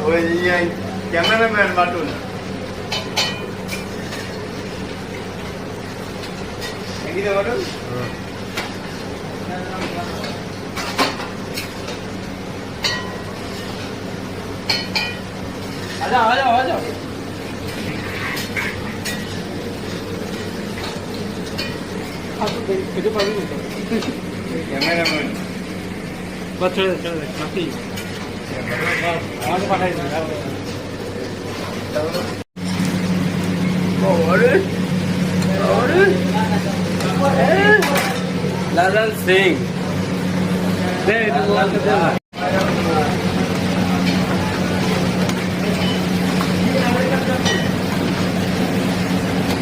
ওই cameraman button এদিকে button आ जाओ कैमरामैन बस छोड़ काफी आवाज पाठाई और ललन सिंह